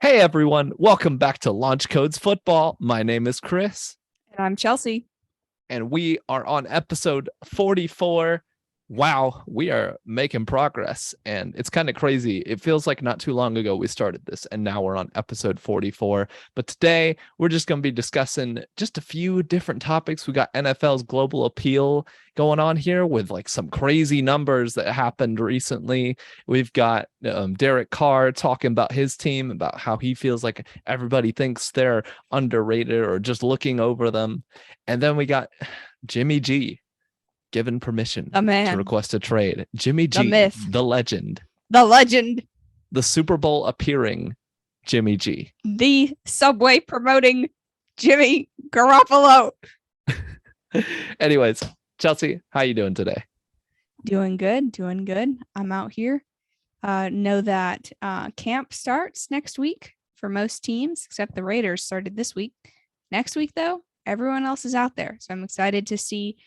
Hey everyone, welcome back to Launch Codes Football. My name is Chris. And I'm Chelsea. And we are on episode 44. Wow, we are making progress. And it's kind of crazy. It feels like not too long ago we started this, and now we're on episode 44. But today we're just going to be discussing just a few different topics. We got NFL's global appeal going on here with like some crazy numbers that happened recently. We've got Derek Carr talking about his team, about how he feels like everybody thinks they're underrated or just looking over them. And then we got Jimmy G given permission to request a trade. Jimmy G, the myth, the legend, the legend, the Super Bowl appearing Jimmy G, the Subway promoting Jimmy Garoppolo. Anyways, Chelsea, how you doing today? Doing good. I'm out here. Know that camp starts next week for most teams, except the Raiders started this week. Next week, though, everyone else is out there. So I'm excited to see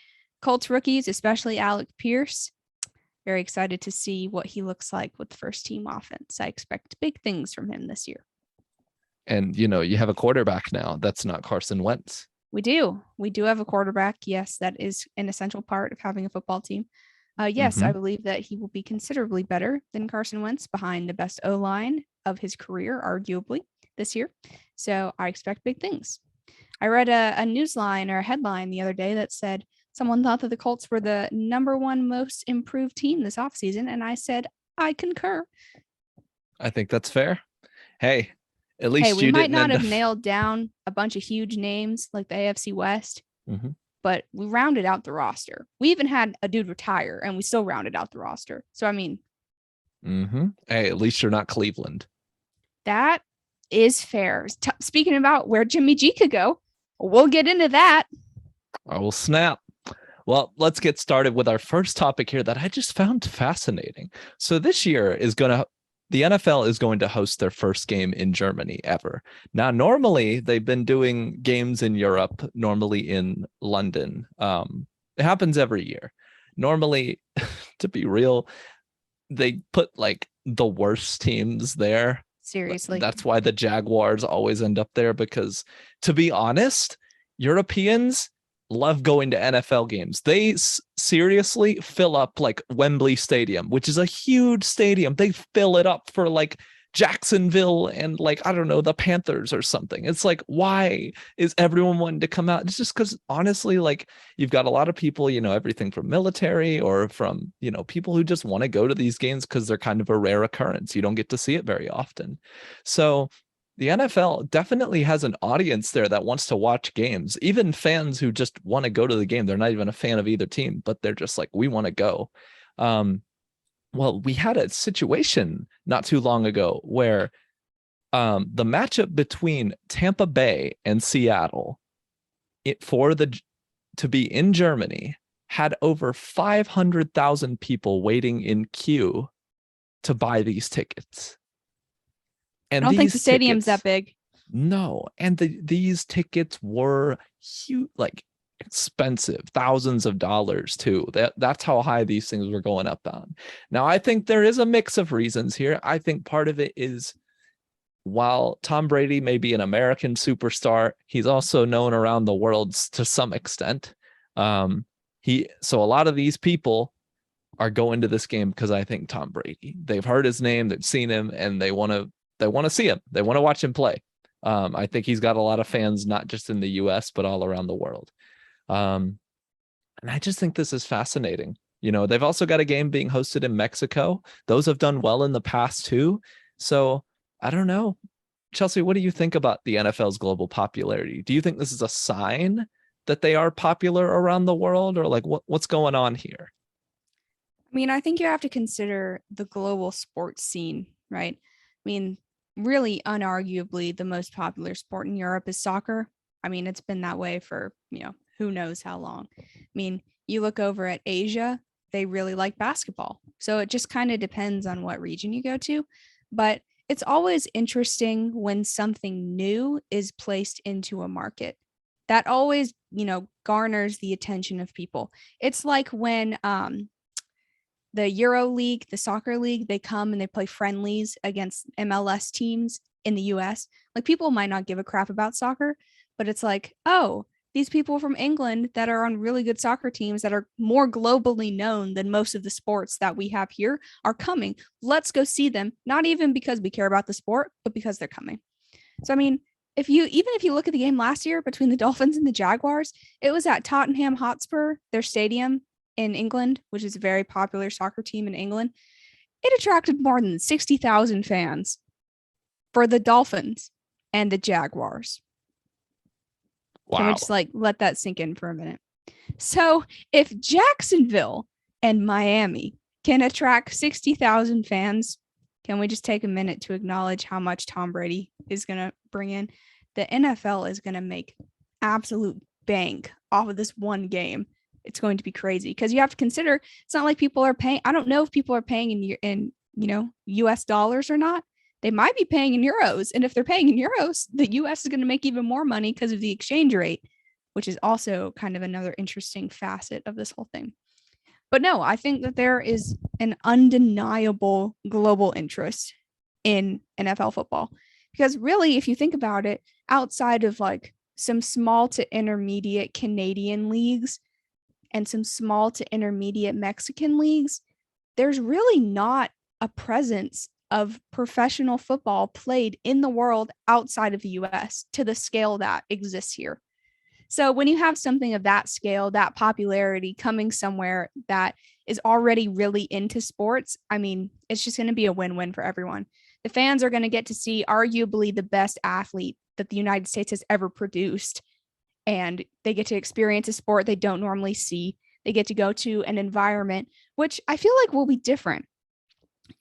Colts rookies, especially Alec Pierce. Very excited to see what he looks like with the first team offense. I expect big things from him this year. And, you know, you have a quarterback now. That's not Carson Wentz. We do have a quarterback. Yes, that is an essential part of having a football team. Yes, I believe that he will be considerably better than Carson Wentz, behind the best O-line of his career, arguably, this year. So I expect big things. I read a newsline or a headline the other day that said someone thought that the Colts were the number one most improved team this offseason, and I said, I concur. I think that's fair. Hey, at least we might not have nailed down a bunch of huge names like the AFC West, but we rounded out the roster. We even had a dude retire, and we still rounded out the roster. So, I mean. Hey, at least you're not Cleveland. That is fair. Speaking about where Jimmy G could go, we'll get into that. I will snap. Well, let's get started with our first topic here that I just found fascinating. So this year the NFL is going to host their first game in Germany ever. Now, normally they've been doing games in Europe, normally in London. It happens every year. Normally, to be real, they put like the worst teams there. Seriously. That's why the Jaguars always end up there, because to be honest, Europeans love going to NFL games. They seriously fill up like Wembley Stadium, which is a huge stadium. They fill it up for like Jacksonville and like, I don't know, the Panthers or something. It's like, why is everyone wanting to come out? It's just because honestly, like you've got a lot of people, you know, everything from military or from, you know, people who just want to go to these games because they're kind of a rare occurrence. You don't get to see it very often. So the NFL definitely has an audience there that wants to watch games, even fans who just want to go to the game. They're not even a fan of either team, but they're just like, we want to go. Well, we had a situation not too long ago where the matchup between Tampa Bay and Seattle to be in Germany had over 500,000 people waiting in queue to buy these tickets. And I don't think the stadium's that big. No. And these tickets were huge, like expensive, thousands of dollars too. That's how high these things were going up on. Now, I think there is a mix of reasons here. I think part of it is, while Tom Brady may be an American superstar, he's also known around the world to some extent. So a lot of these people are going to this game because I think Tom Brady. They've heard his name, they've seen him, and they want to see him. They want to watch him play. I think he's got a lot of fans, not just in the US, but all around the world. And I just think this is fascinating. You know, they've also got a game being hosted in Mexico. Those have done well in the past too. So I don't know. Chelsea, what do you think about the NFL's global popularity? Do you think this is a sign that they are popular around the world, or like what's going on here? I mean, I think you have to consider the global sports scene, right? I mean, really unarguably the most popular sport in Europe is soccer. I mean, it's been that way for, who knows how long. I mean, you look over at Asia, they really like basketball. So it just kind of depends on what region you go to. But it's always interesting when something new is placed into a market. That always, garners the attention of people. It's like when the Euro League, the soccer league, they come and they play friendlies against MLS teams in the US. Like, people might not give a crap about soccer, but it's like, oh, these people from England that are on really good soccer teams that are more globally known than most of the sports that we have here are coming. Let's go see them. Not even because we care about the sport, but because they're coming. So, I mean, if you look at the game last year between the Dolphins and the Jaguars, it was at Tottenham Hotspur, their stadium in England, which is a very popular soccer team in England. It attracted more than 60,000 fans for the Dolphins and the Jaguars. Wow. Can we just let that sink in for a minute? So if Jacksonville and Miami can attract 60,000 fans, can we just take a minute to acknowledge how much Tom Brady is going to bring in? The NFL is going to make absolute bank off of this one game. It's going to be crazy because you have to consider it's not like people are paying. I don't know if people are paying in US dollars or not. They might be paying in euros. And if they're paying in euros, the US is going to make even more money because of the exchange rate, which is also kind of another interesting facet of this whole thing. But no, I think that there is an undeniable global interest in NFL football. Because really, if you think about it, outside of like some small to intermediate Canadian leagues and some small to intermediate Mexican leagues, there's really not a presence of professional football played in the world outside of the US to the scale that exists here. So when you have something of that scale, that popularity coming somewhere that is already really into sports, I mean, it's just going to be a win-win for everyone. The fans are going to get to see arguably the best athlete that the United States has ever produced. And they get to experience a sport they don't normally see. They get to go to an environment, which I feel like will be different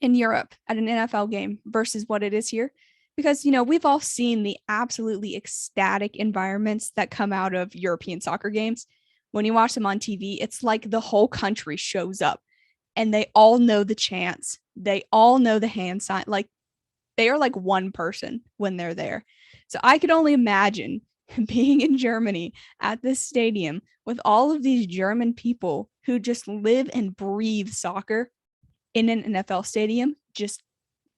in Europe at an NFL game versus what it is here. Because, we've all seen the absolutely ecstatic environments that come out of European soccer games. When you watch them on TV, it's like the whole country shows up and they all know the chants. They all know the hand sign. Like, they are like one person when they're there. So I could only imagine being in Germany at this stadium with all of these German people who just live and breathe soccer in an NFL stadium, just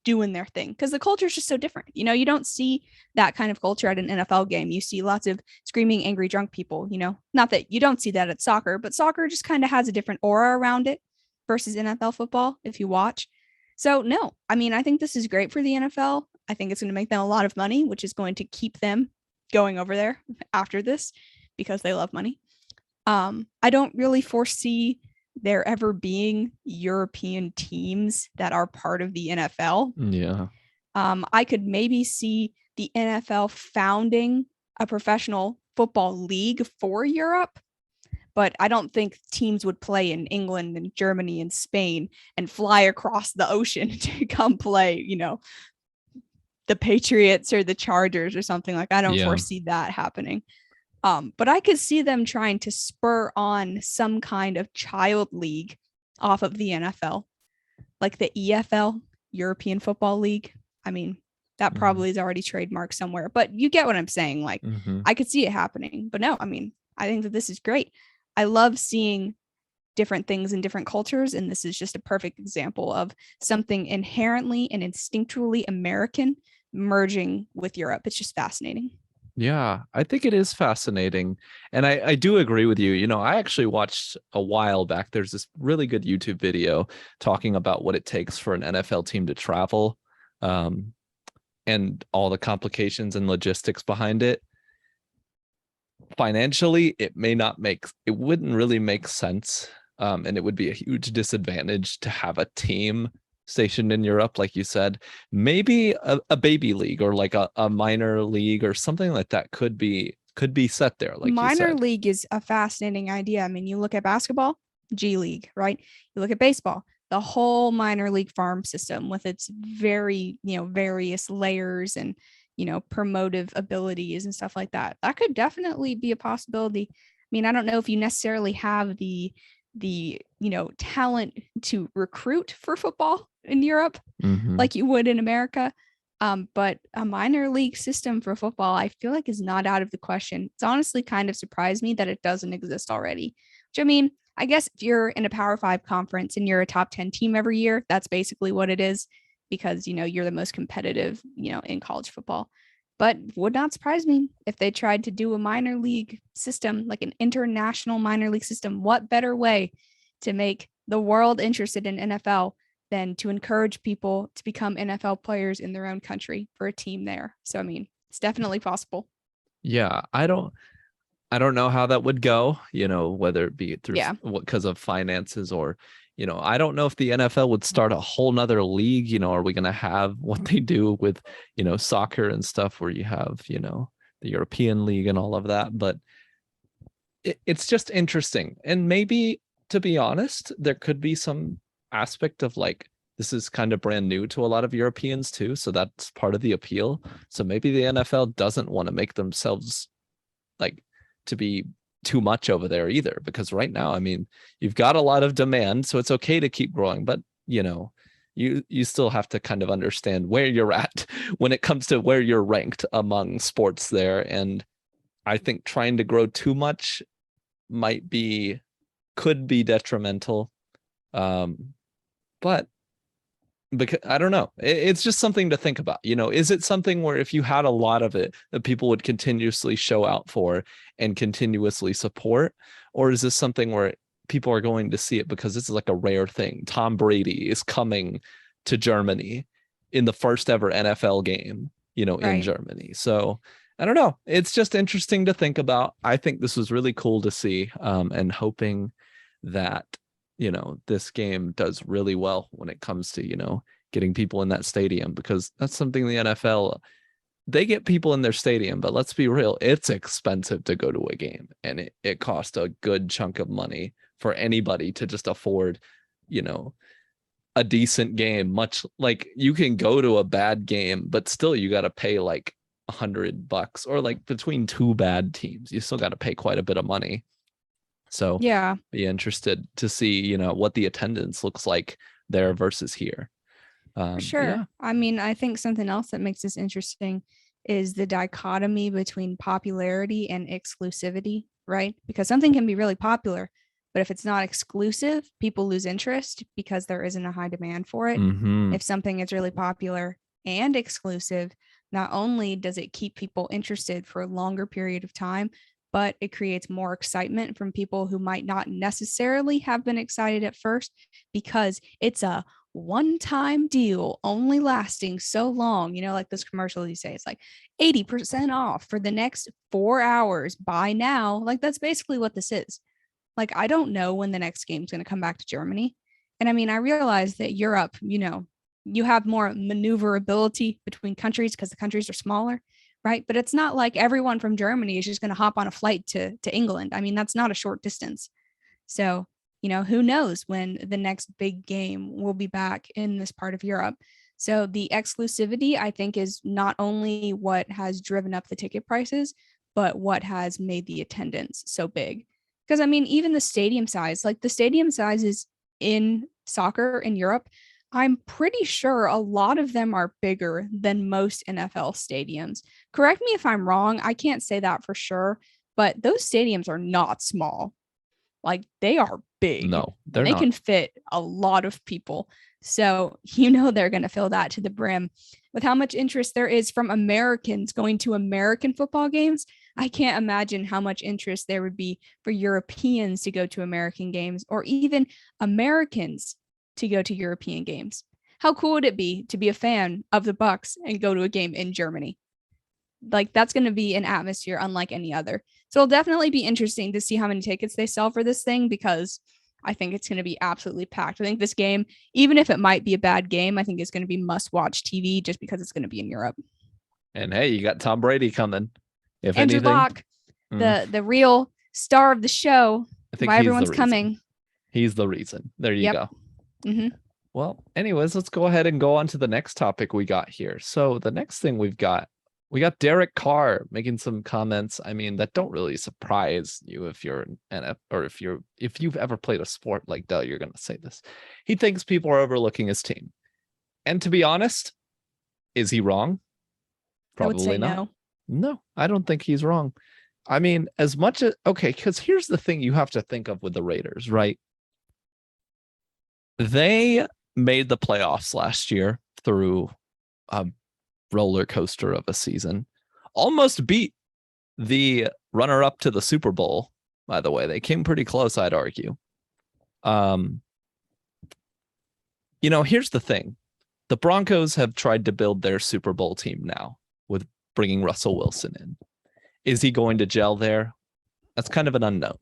doing their thing, because the culture is just so different. You don't see that kind of culture at an NFL game. You see lots of screaming, angry, drunk people, not that you don't see that at soccer, but soccer just kind of has a different aura around it versus NFL football if you watch. So no, I mean, I think this is great for the NFL. I think it's going to make them a lot of money, which is going to keep them going over there after this because they love money. I don't really foresee there ever being European teams that are part of the NFL. Yeah. I could maybe see the NFL founding a professional football league for Europe, but I don't think teams would play in England and Germany and Spain and fly across the ocean to come play, the Patriots or the Chargers or something. Like, I don't foresee that happening. But I could see them trying to spur on some kind of child league off of the NFL, like the EFL, European Football League. I mean, that probably is already trademarked somewhere, but you get what I'm saying. Like, I could see it happening, but no, I mean, I think that this is great. I love seeing different things in different cultures, and this is just a perfect example of something inherently and instinctually American merging with Europe. It's just fascinating. Yeah, I think it is fascinating. And I do agree with you. I actually watched a while back, there's this really good YouTube video talking about what it takes for an NFL team to travel, and all the complications and logistics behind it. Financially, it wouldn't really make sense. And it would be a huge disadvantage to have a team stationed in Europe, like you said. Maybe a baby league or like a minor league or something like that could be set there, like minor you said. League is a fascinating idea. I mean, you look at basketball, G League, right? You look at baseball, the whole minor league farm system with its very, various layers and, promotive abilities and stuff like that. That could definitely be a possibility. I mean, I don't know if you necessarily have the talent to recruit for football in Europe like you would in America. But a minor league system for football, I feel like, is not out of the question. It's honestly kind of surprised me that it doesn't exist already. Which, I mean, I guess if you're in a Power 5 conference and you're a top 10 team every year, that's basically what it is because, you're the most competitive, in college football. But would not surprise me if they tried to do a minor league system, like an international minor league system. What better way to make the world interested in NFL than to encourage people to become NFL players in their own country for a team there? So, I mean, it's definitely possible. Yeah, I don't know how that would go, whether it be through Yeah. because of finances or, I don't know if the NFL would start a whole nother league. Are we going to have what they do with, soccer and stuff where you have, the European League and all of that. But it's just interesting. And maybe, to be honest, there could be some aspect of like, this is kind of brand new to a lot of Europeans too. So that's part of the appeal. So maybe the NFL doesn't want to make themselves like to be too much over there either, because right now, I mean, you've got a lot of demand, so it's okay to keep growing, but you still have to kind of understand where you're at when it comes to where you're ranked among sports there. And I think trying to grow too much could be detrimental. But because I don't know, it's just something to think about. Is it something where if you had a lot of it that people would continuously show out for and continuously support, or is this something where people are going to see it because this is like a rare thing? Tom Brady is coming to Germany in the first ever NFL game, in Germany. So I don't know. It's just interesting to think about. I think this was really cool to see, and hoping that this game does really well when it comes to, getting people in that stadium, because that's something the NFL, they get people in their stadium, but let's be real, it's expensive to go to a game, and it costs a good chunk of money for anybody to just afford, a decent game. Much like you can go to a bad game, but still you got to pay like $100, or like between two bad teams, you still got to pay quite a bit of money. So yeah, be interested to see, what the attendance looks like there versus here. for sure. Yeah. I mean, I think something else that makes this interesting is the dichotomy between popularity and exclusivity, right? Because something can be really popular, but if it's not exclusive, people lose interest because there isn't a high demand for it. Mm-hmm. If something is really popular and exclusive, not only does it keep people interested for a longer period of time, but it creates more excitement from people who might not necessarily have been excited at first because it's a one-time deal only lasting so long. Like this commercial you say, it's like 80% off for the next 4 hours. Buy now. Like that's basically what this is. Like I don't know when the next game's going to come back to Germany. And I mean, I realize that Europe, you have more maneuverability between countries because the countries are smaller, right? But it's not like everyone from Germany is just going to hop on a flight to England. I mean, that's not a short distance. So, who knows when the next big game will be back in this part of Europe. So the exclusivity, I think, is not only what has driven up the ticket prices, but what has made the attendance so big. Because I mean, even the stadium size, like the stadium sizes in soccer in Europe, I'm pretty sure a lot of them are bigger than most NFL stadiums. Correct me if I'm wrong. I can't say that for sure, but those stadiums are not small. Like they are big No, and they're they not. can fit a lot of people. So, they're going to fill that to the brim. With how much interest there is from Americans going to American football games, I can't imagine how much interest there would be for Europeans to go to American games or even Americans to go to European games. How cool would it be to be a fan of the Bucs and go to a game in Germany? Like that's going to be an atmosphere unlike any other. So it'll definitely be interesting to see how many tickets they sell for this thing because I think it's going to be absolutely packed. I think this game, even if it might be a bad game, I think it's going to be must-watch TV just because it's going to be in Europe. And hey, you got Tom Brady coming. If Andrew anything, Locke, the real star of the show, I think why he's the everyone's reason. coming. He's the reason. There you Yep. go. Mm-hmm. Well, anyways, let's go ahead and go on to the next topic we got here. So the next thing we got Derek Carr making some comments. I mean, that don't really surprise you if you're an NF or if you've ever played a sport like that, you're gonna say this. He thinks people are overlooking his team. And to be honest, is he wrong? I would say Probably not. no. No, I don't think he's wrong. I mean, as much as okay, because here's the thing you have to think of with the Raiders, right? They made the playoffs last year through a roller coaster of a season. Almost beat the runner-up to the Super Bowl, by the way. They came pretty close, I'd argue. Here's the thing. The Broncos have tried to build their Super Bowl team now with bringing Russell Wilson in. Is he going to gel there? That's kind of an unknown.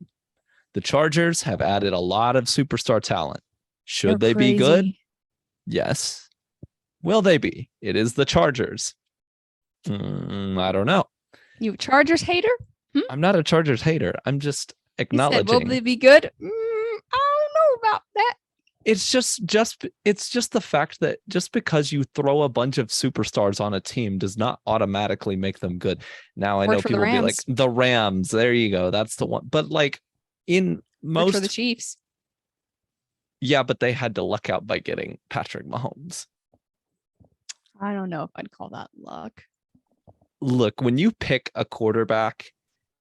The Chargers have added a lot of superstar talent. Should they be good? Yes. Will they be? It is the Chargers. I don't know. You Chargers hater? I'm not a Chargers hater. I'm just acknowledging. Will they be good? I don't know about that. It's just the fact that just because you throw a bunch of superstars on a team does not automatically make them good. Now I know people will be like the Rams. There you go. That's the one. But like in most for the Chiefs. Yeah, but they had to luck out by getting Patrick Mahomes. I don't know if I'd call that luck. Look, when you pick a quarterback,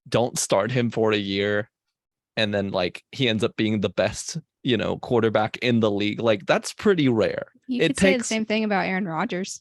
don't start him for a year and then like he ends up being the best, quarterback in the league. Like that's pretty rare. You could say the same thing about Aaron Rodgers.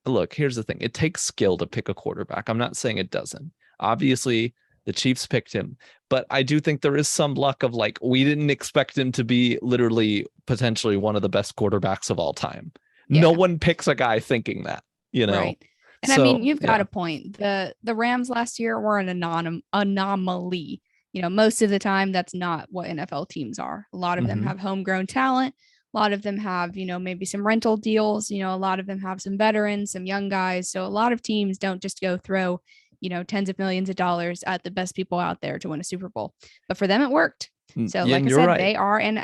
Look, here's the thing. It takes skill to pick a quarterback. I'm not saying it doesn't. Obviously, the Chiefs picked him, but I do think there is some luck of like, we didn't expect him to be literally potentially one of the best quarterbacks of all time. Yeah. No one picks a guy thinking that, Right. And so, I mean, you've got a point. The Rams last year were an anomaly. Most of the time, that's not what NFL teams are. A lot of them have homegrown talent. A lot of them have, maybe some rental deals. A lot of them have some veterans, some young guys. So a lot of teams don't just go throw, tens of millions of dollars at the best people out there to win a Super Bowl. But for them, it worked. So like I said, right. They are an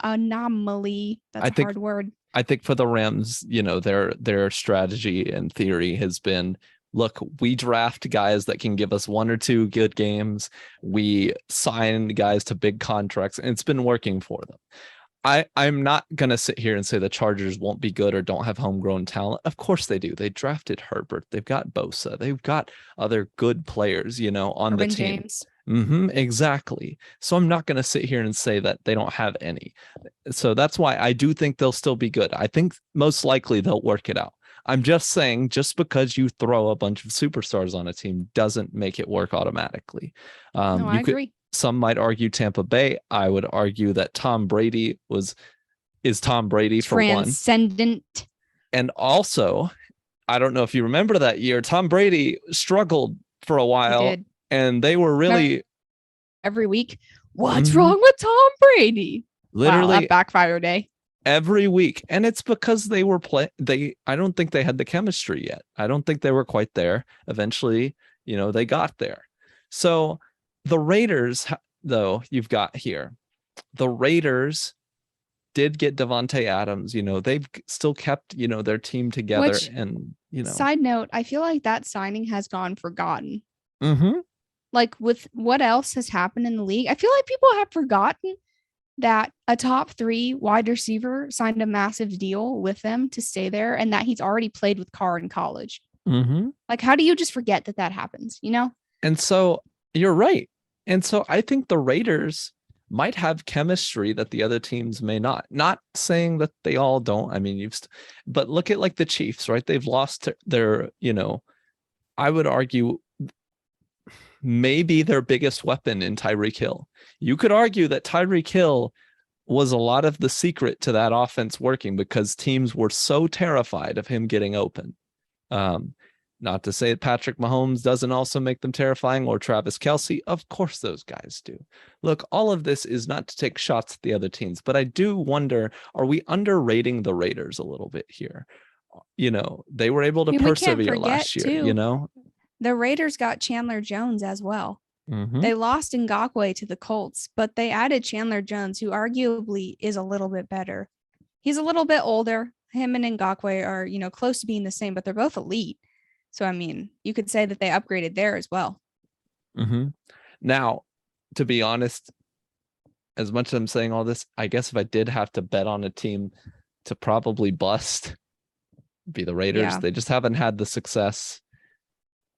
anomaly. That's a hard word. I think for the Rams, their strategy and theory has been, look, we draft guys that can give us one or two good games. We sign guys to big contracts, and it's been working for them. I'm not going to sit here and say the Chargers won't be good or don't have homegrown talent. Of course they do. They drafted Herbert. They've got Bosa. They've got other good players, on the team. James. Exactly. So I'm not going to sit here and say that they don't have any. So that's why I do think they'll still be good. I think most likely they'll work it out. I'm just saying, just because you throw a bunch of superstars on a team doesn't make it work automatically. No, I agree. Some might argue Tampa Bay. I would argue that Tom Brady is Tom Brady for one. Transcendent. And also, I don't know if you remember that year, Tom Brady struggled for a while, and they were really every week. What's wrong with Tom Brady? Literally, that backfired day. Every week. And it's because they were I don't think they had the chemistry yet. I don't think they were quite there. Eventually, they got there. So the Raiders, though, you've got here, the Raiders did get Devontae Adams. They've still kept, their team together. And, Side note, I feel like that signing has gone forgotten. Mm-hmm. Like with what else has happened in the league, I feel like people have forgotten that a top 3 wide receiver signed a massive deal with them to stay there, and that he's already played with Carr in college. Mm-hmm. Like, how do you just forget that happens, And so you're right. And so I think the Raiders might have chemistry that the other teams may not. Not saying that they all don't. I mean, but look at like the Chiefs, right? They've lost their, I would argue maybe their biggest weapon in Tyreek Hill. You could argue that Tyreek Hill was a lot of the secret to that offense working, because teams were so terrified of him getting open. Not to say that Patrick Mahomes doesn't also make them terrifying, or Travis Kelce. Of course those guys do. Look, all of this is not to take shots at the other teams, but I do wonder, are we underrating the Raiders a little bit here? They were able to persevere last year, too. The Raiders got Chandler Jones as well. Mm-hmm. They lost Ngakoue to the Colts, but they added Chandler Jones, who arguably is a little bit better. He's a little bit older. Him and Ngakoue are, close to being the same, but they're both elite. So, I mean, you could say that they upgraded there as well. Mm-hmm. Now, to be honest, as much as I'm saying all this, I guess if I did have to bet on a team to probably bust, be the Raiders. Yeah. They just haven't had the success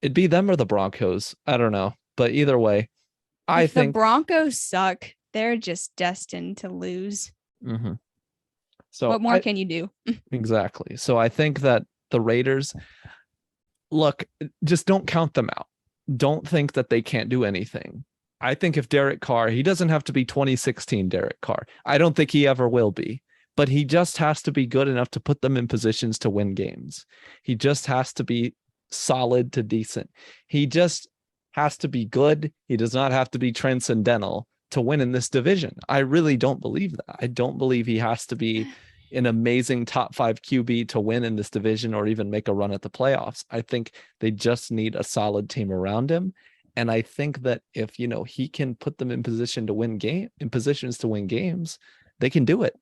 It'd be them or the Broncos. I don't know. But either way, I If the think Broncos suck, they're just destined to lose. mhm. So What more can you do? exactly. So I think that the Raiders, look, just don't count them out. Don't think that they can't do anything. I think if Derek Carr, he doesn't have to be 2016 Derek Carr. I don't think he ever will be, but he just has to be good enough to put them in positions to win games. He just has to be solid to decent. He just has to be good. He does not have to be transcendental to win in this division. I really don't believe that. I don't believe he has to be an amazing top 5 QB to win in this division or even make a run at the playoffs. I think they just need a solid team around him. And I think that if, he can put them in positions to win games, they can do it.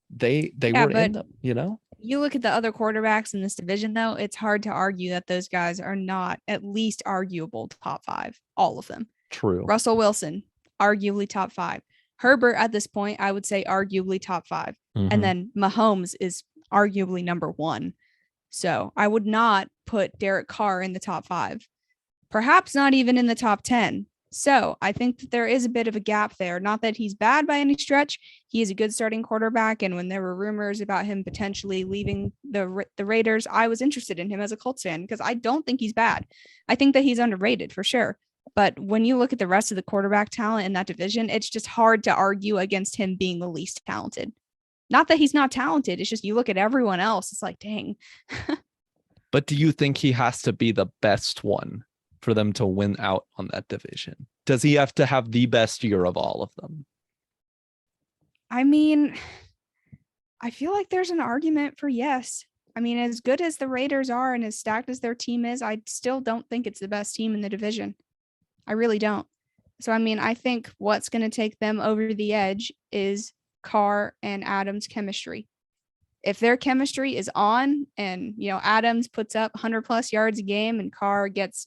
They Yeah, were in but them. you look at the other quarterbacks in this division, though, it's hard to argue that those guys are not at least arguable top 5, all of them. True. Russell Wilson, arguably top 5. Herbert at this point, I would say arguably top 5. And then Mahomes is arguably number 1. So I would not put Derek Carr in the top 5, perhaps not even in the top 10. So I think that there is a bit of a gap there. Not that he's bad by any stretch. He is a good starting quarterback. And when there were rumors about him potentially leaving the Raiders, I was interested in him as a Colts fan because I don't think he's bad. I think that he's underrated for sure. But when you look at the rest of the quarterback talent in that division, it's just hard to argue against him being the least talented. Not that he's not talented. It's just you look at everyone else. It's like, dang. But do you think he has to be the best one for them to win out on that division? Does he have to have the best year of all of them? I mean, I feel like there's an argument for yes. I mean, as good as the Raiders are and as stacked as their team is, I still don't think it's the best team in the division. I really don't. So, I mean, I think what's going to take them over the edge is Carr and Adams' chemistry. If their chemistry is on and, Adams puts up 100 plus yards a game and Carr gets,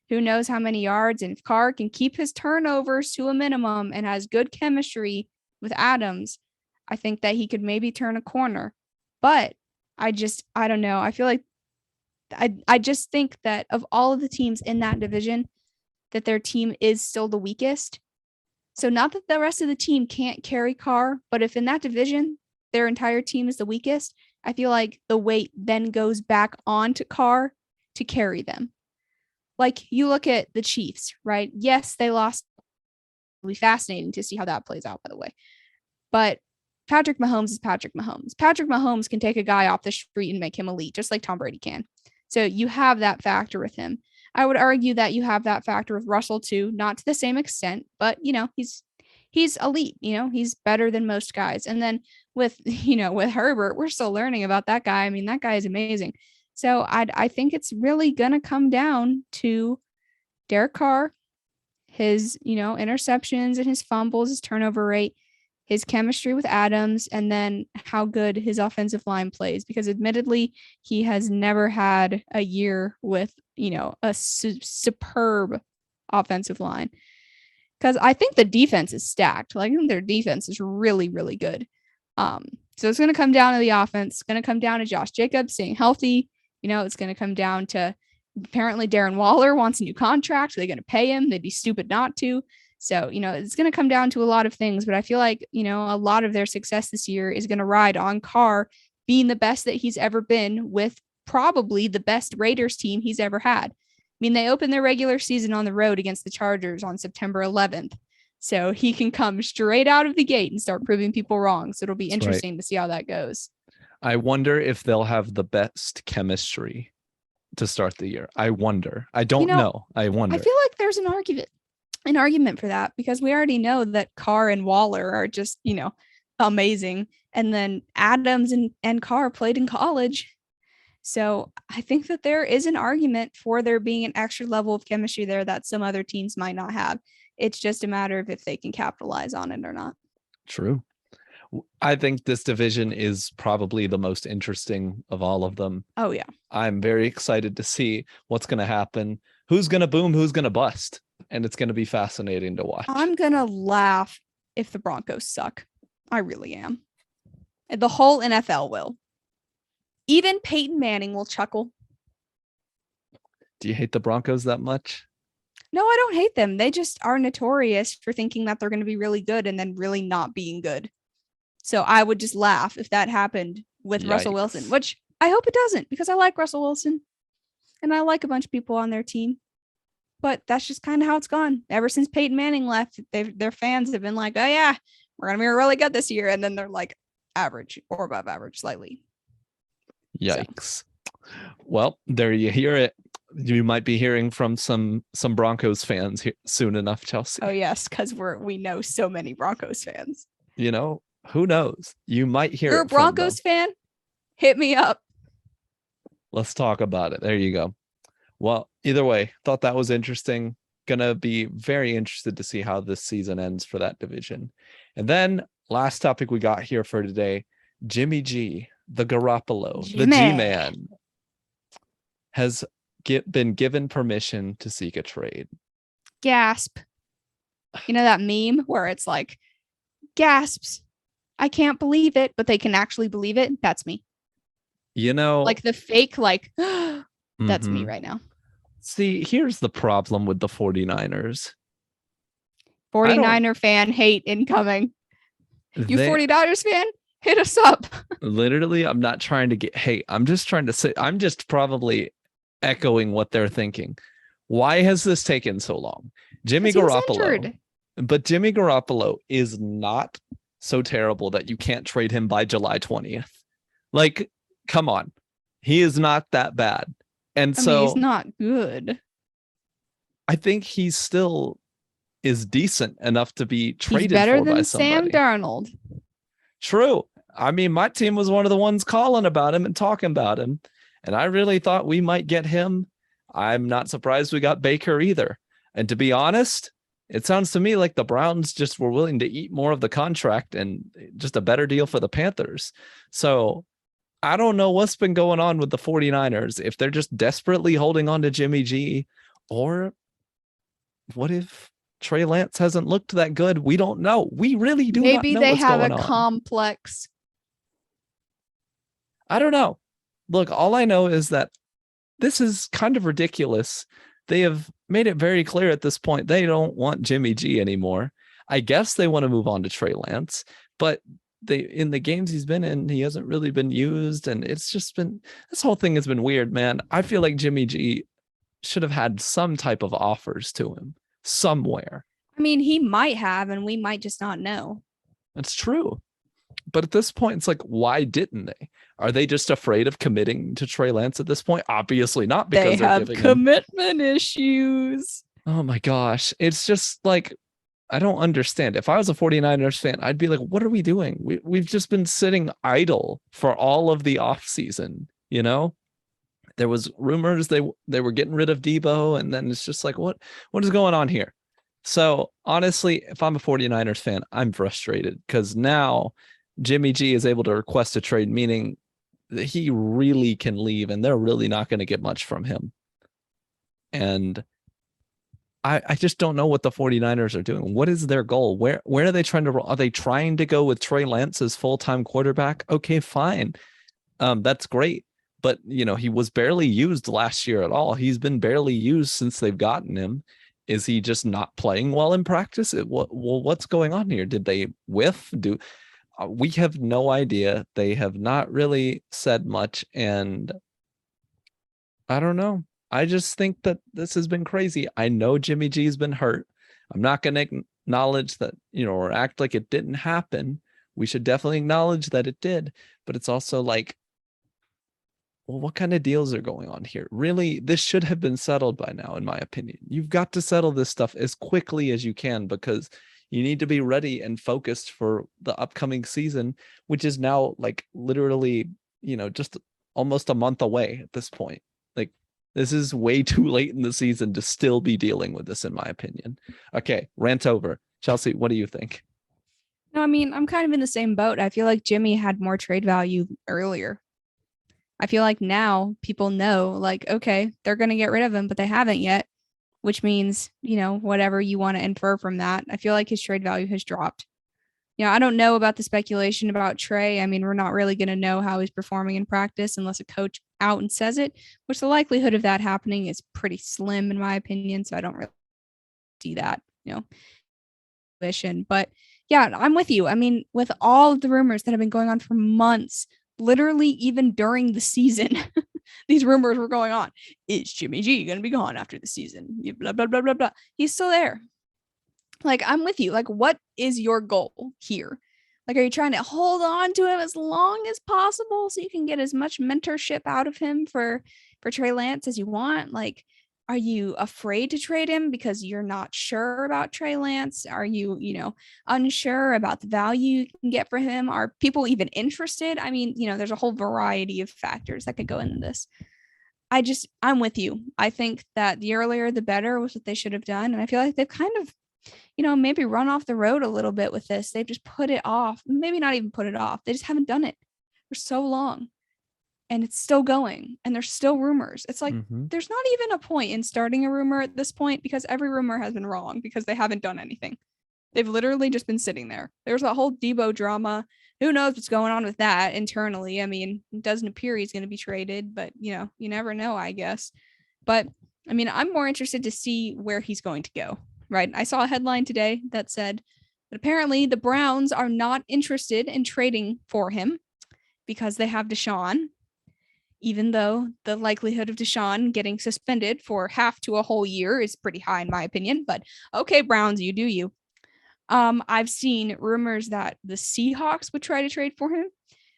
who knows how many yards, and if Carr can keep his turnovers to a minimum and has good chemistry with Adams, I think that he could maybe turn a corner. But I don't know. I feel like I just think that of all of the teams in that division, that their team is still the weakest. So not that the rest of the team can't carry Carr, but if in that division their entire team is the weakest, I feel like the weight then goes back onto Carr to carry them. Like you look at the Chiefs, right? Yes, they lost. It'll be fascinating to see how that plays out, by the way. But Patrick Mahomes is Patrick Mahomes. Patrick Mahomes can take a guy off the street and make him elite, just like Tom Brady can. So you have that factor with him. I would argue that you have that factor with Russell too, not to the same extent, but he's elite, he's better than most guys. And then with Herbert, we're still learning about that guy. I mean, that guy is amazing. So I think it's really going to come down to Derek Carr, his, interceptions and his fumbles, his turnover rate, his chemistry with Adams, and then how good his offensive line plays. Because admittedly, he has never had a year with, a superb offensive line. Because I think the defense is stacked. Like, I think their defense is really, really good. So it's going to come down to the offense. It's going to come down to Josh Jacobs staying healthy. It's going to come down to apparently Darren Waller wants a new contract. So they're going to pay him. They'd be stupid not to. So, it's going to come down to a lot of things. But I feel like, a lot of their success this year is going to ride on Carr being the best that he's ever been with probably the best Raiders team he's ever had. I mean, they opened their regular season on the road against the Chargers on September 11th. So he can come straight out of the gate and start proving people wrong. So it'll be interesting to see how that goes. I wonder if they'll have the best chemistry to start the year. I wonder. I don't know. I wonder. I feel like there's an argument for that because we already know that Carr and Waller are just, amazing. And then Adams and Carr played in college. So I think that there is an argument for there being an extra level of chemistry there that some other teams might not have. It's just a matter of if they can capitalize on it or not. True. I think this division is probably the most interesting of all of them. Oh, yeah. I'm very excited to see what's going to happen. Who's going to boom? Who's going to bust? And it's going to be fascinating to watch. I'm going to laugh if the Broncos suck. I really am. The whole NFL will. Even Peyton Manning will chuckle. Do you hate the Broncos that much? No, I don't hate them. They just are notorious for thinking that they're going to be really good and then really not being good. So I would just laugh if that happened with Russell Wilson, Yikes. which I hope it doesn't because I like Russell Wilson and I like a bunch of people on their team. But that's just kind of how it's gone. Ever since Peyton Manning left, their fans have been like, oh, yeah, we're going to be really good this year. And then they're like average or above average slightly. Yikes. So. Well, there you hear it. You might be hearing from some Broncos fans soon enough, Chelsea. Oh, yes, because we know so many Broncos fans. You know, who knows? You might hear You're a Broncos fan? Hit me up. Let's talk about it. There you go. Well, either way, thought that was interesting. Gonna be very interested to see how this season ends for that division. And then last topic we got here for today, Jimmy G, the Garoppolo, the G-Man, has been given permission to seek a trade. Gasp. You know that meme where it's like, gasps. I can't believe it, but they can actually believe it. That's me. You know, like the fake, like, that's me right now. See, here's the problem with the 49ers. 49er fan hate incoming. You 49ers fan? Hit us up. Literally, I'm not trying to get hate. I'm just trying to say, I'm just probably echoing what they're thinking. Why has this taken so long? Jimmy Garoppolo. But Jimmy Garoppolo is not so terrible that you can't trade him by July 20th. Like, come on. He is not that bad. And so he's not good. I think he still is decent enough to be traded he's better for than by somebody. Sam Darnold. True. I mean, my team was one of the ones calling about him and talking about him. And I really thought we might get him. I'm not surprised we got Baker either. And to be honest, it sounds to me like the Browns just were willing to eat more of the contract and just a better deal for the Panthers. So I don't know what's been going on with the 49ers, if they're just desperately holding on to Jimmy G, or what if Trey Lance hasn't looked that good? We don't know. We really do not know what's going on. Maybe they have a complex. I don't know. Look, all I know is that this is kind of ridiculous. They have made it very clear at this point they don't want Jimmy G anymore. I guess they want to move on to Trey Lance, but in the games he's been in, he hasn't really been used, and it's just been, this whole thing has been weird, man. I feel like Jimmy G should have had some type of offers to him somewhere. I mean, he might have, and we might just not know. That's true. But at this point, it's like, why didn't they? Are they just afraid of committing to Trey Lance at this point? Obviously not, because they have commitment issues. Oh my gosh. It's just like, I don't understand. If I was a 49ers fan, I'd be like, what are we doing? We've just been sitting idle for all of the offseason, you know? There was rumors they were getting rid of Debo, and then it's just like, what is going on here? So honestly, if I'm a 49ers fan, I'm frustrated because now Jimmy G is able to request a trade, meaning that he really can leave and they're really not going to get much from him. And I just don't know what the 49ers are doing. What is their goal? Where are they trying to roll? Are they trying to go with Trey Lance as full-time quarterback? Okay, fine. That's great. But, you know, he was barely used last year at all. He's been barely used since they've gotten him. Is he just not playing well in practice? What's going on here? Did they whiff? We have no idea. They have not really said much. And I don't know. I just think that this has been crazy. I know Jimmy G's been hurt. I'm not going to acknowledge that, you know, or act like it didn't happen. We should definitely acknowledge that it did. But it's also like, well, what kind of deals are going on here? Really, this should have been settled by now, in my opinion. You've got to settle this stuff as quickly as you can because you need to be ready and focused for the upcoming season, which is now like literally, you know, just almost a month away at this point. Like, this is way too late in the season to still be dealing with this, in my opinion. Okay, rant over. Chelsea, what do you think? No, I mean, I'm kind of in the same boat. I feel like Jimmy had more trade value earlier. I feel like now people know, like, okay, they're going to get rid of him, but they haven't yet, which means, you know, whatever you want to infer from that. I feel like his trade value has dropped. You know, I don't know about the speculation about Trey. I mean, we're not really going to know how he's performing in practice unless a coach out and says it, which the likelihood of that happening is pretty slim in my opinion. So I don't really see that, but yeah, I'm with you. I mean, with all of the rumors that have been going on for months, literally even during the season, these rumors were going on. Is Jimmy G going to be gone after the season? Blah, blah, blah, blah, blah. He's still there. Like, I'm with you. Like, what is your goal here? Like, are you trying to hold on to him as long as possible so you can get as much mentorship out of him for Trey Lance as you want? Like, are you afraid to trade him because you're not sure about Trey Lance? Are you, unsure about the value you can get for him? Are people even interested? I mean, there's a whole variety of factors that could go into this. I'm with you. I think that the earlier the better was what they should have done. And I feel like they've kind of, maybe run off the road a little bit with this. They've just put it off. Maybe not even put it off. They just haven't done it for so long. And it's still going. And there's still rumors. It's like there's not even a point in starting a rumor at this point because every rumor has been wrong because they haven't done anything. They've literally just been sitting there. There's that whole Debo drama. Who knows what's going on with that internally? I mean, it doesn't appear he's going to be traded, but you never know, I guess. But I mean, I'm more interested to see where he's going to go, right? I saw a headline today that said that apparently the Browns are not interested in trading for him because they have Deshaun, even though the likelihood of Deshaun getting suspended for half to a whole year is pretty high in my opinion. But okay, Browns, you do you. I've seen rumors that the Seahawks would try to trade for him,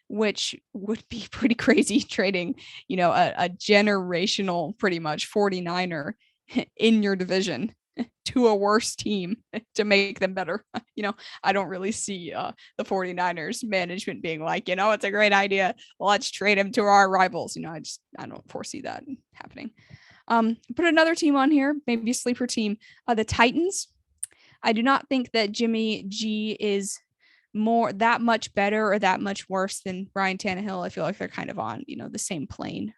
which would be pretty crazy trading, a generational, pretty much 49er in your division to a worse team to make them better. I don't really see the 49ers management being like, it's a great idea. Let's trade him to our rivals. I don't foresee that happening. Put another team on here, maybe a sleeper team, the Titans. I do not think that Jimmy G is that much better or that much worse than Ryan Tannehill. I feel like they're kind of on, the same plane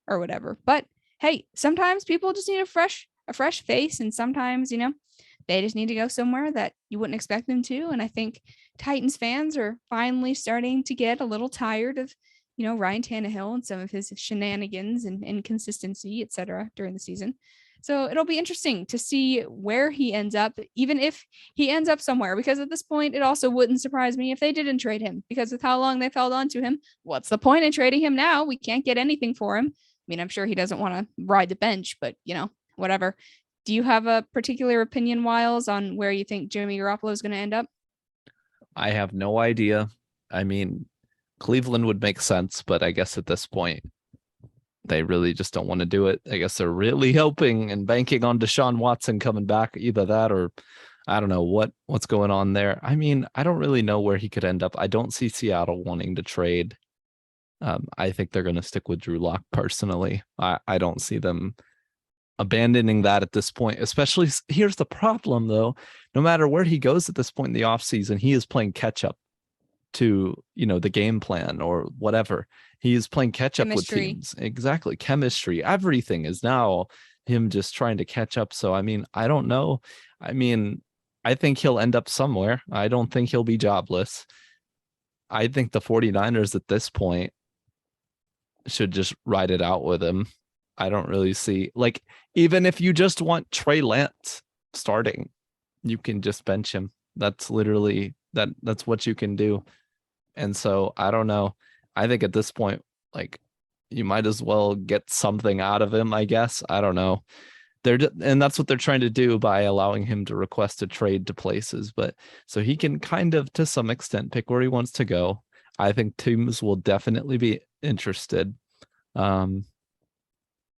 or whatever. But hey, sometimes people just need a fresh face, and sometimes, they just need to go somewhere that you wouldn't expect them to. And I think Titans fans are finally starting to get a little tired of, Ryan Tannehill and some of his shenanigans and inconsistency, etc. during the season. So it'll be interesting to see where he ends up, even if he ends up somewhere, because at this point, it also wouldn't surprise me if they didn't trade him, because with how long they've held on to him, what's the point in trading him now? We can't get anything for him. I mean, I'm sure he doesn't want to ride the bench, but, whatever. Do you have a particular opinion, Wiles, on where you think Jimmy Garoppolo is going to end up? I have no idea. I mean, Cleveland would make sense, but I guess at this point, they really just don't want to do it. I guess they're really hoping and banking on Deshaun Watson coming back. Either that or I don't know what's going on there. I mean, I don't really know where he could end up. I don't see Seattle wanting to trade. I think they're going to stick with Drew Lock personally. I don't see them abandoning that at this point, especially. Here's the problem, though. No matter where he goes at this point in the offseason, he is playing catch up to, the game plan or whatever. He is playing catch up with teams. Exactly. Chemistry. Everything is now him just trying to catch up. So, I mean, I don't know. I mean, I think he'll end up somewhere. I don't think he'll be jobless. I think the 49ers at this point should just ride it out with him. I don't really see, like, even if you just want Trey Lance starting, you can just bench him. That's literally that's what you can do. And so I don't know. I think at this point, like, you might as well get something out of him, I guess. I don't know. And that's what they're trying to do by allowing him to request a trade to places. But so he can kind of, to some extent, pick where he wants to go. I think teams will definitely be interested. And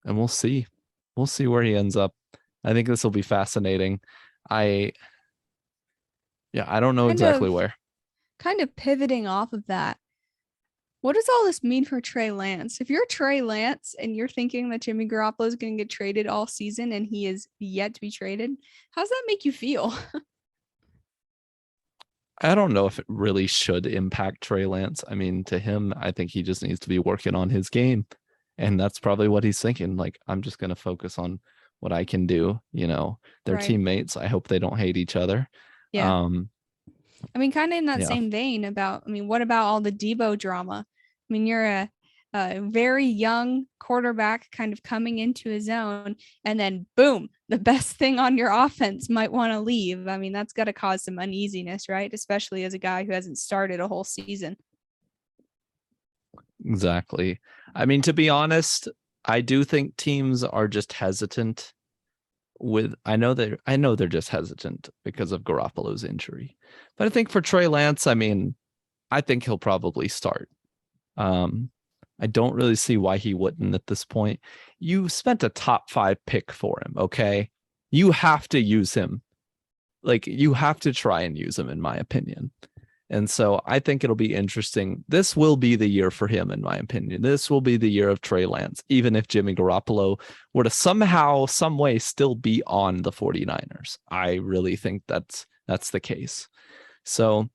we'll see. We'll see where he ends up. I think this will be fascinating. I don't know exactly where. Kind of pivoting off of that, what does all this mean for Trey Lance? If you're Trey Lance and you're thinking that Jimmy Garoppolo is going to get traded all season and he is yet to be traded, how does that make you feel? I don't know if it really should impact Trey Lance. I mean, to him, I think he just needs to be working on his game. And that's probably what he's thinking. Like, I'm just going to focus on what I can do. Their teammates. I hope they don't hate each other. Yeah. I mean, kind of in that same vein what about all the Debo drama? I mean, you're a very young quarterback kind of coming into his own, and then boom, the best thing on your offense might want to leave. I mean, that's got to cause some uneasiness, right? Especially as a guy who hasn't started a whole season. Exactly. I mean, to be honest, I do think teams are just hesitant with I know they're just hesitant because of Garoppolo's injury. But I think for Trey Lance, I mean, I think he'll probably start. I don't really see why he wouldn't at this point. You spent a top 5 pick for him, okay? You have to use him. Like, you have to try and use him, in my opinion. And so I think it'll be interesting. This will be the year for him, in my opinion. This will be the year of Trey Lance, even if Jimmy Garoppolo were to somehow, some way still be on the 49ers. I really think that's the case. So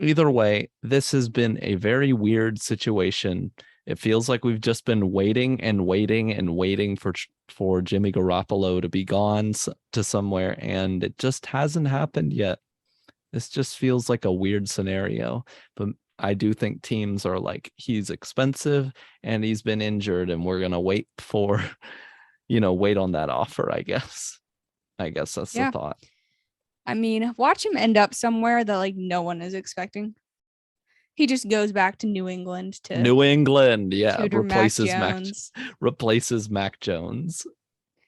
either way, this has been a very weird situation. It feels like we've just been waiting and waiting and waiting for Jimmy Garoppolo to be gone to somewhere, and it just hasn't happened yet. This just feels like a weird scenario, but I do think teams are like, he's expensive and he's been injured, and we're going to wait for, wait on that offer, I guess. That's the thought. I mean, watch him end up somewhere that like no one is expecting. He just goes back to New England yeah, replaces Mac Jones.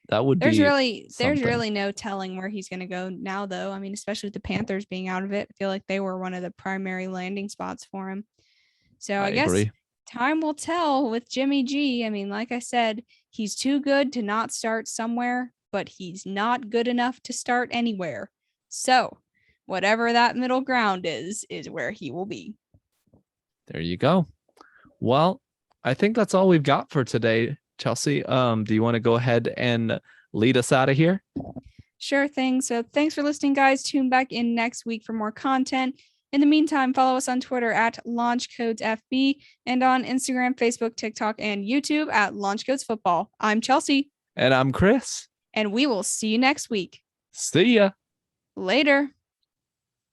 That would there's be there's really no telling where he's going to go now, though. I mean, especially with the Panthers being out of it, I feel like they were one of the primary landing spots for him. So I guess agree. Time will tell with Jimmy G. I mean, like I said, he's too good to not start somewhere, but he's not good enough to start anywhere. So whatever that middle ground is where he will be. There you go. Well, I think that's all we've got for today. Chelsea, do you want to go ahead and lead us out of here? Sure thing. So thanks for listening, guys. Tune back in next week for more content. In the meantime, follow us on Twitter at LaunchCodesFB and on Instagram, Facebook, TikTok, and YouTube at LaunchCodesFootball. I'm Chelsea. And I'm Chris. And we will see you next week. See ya. Later.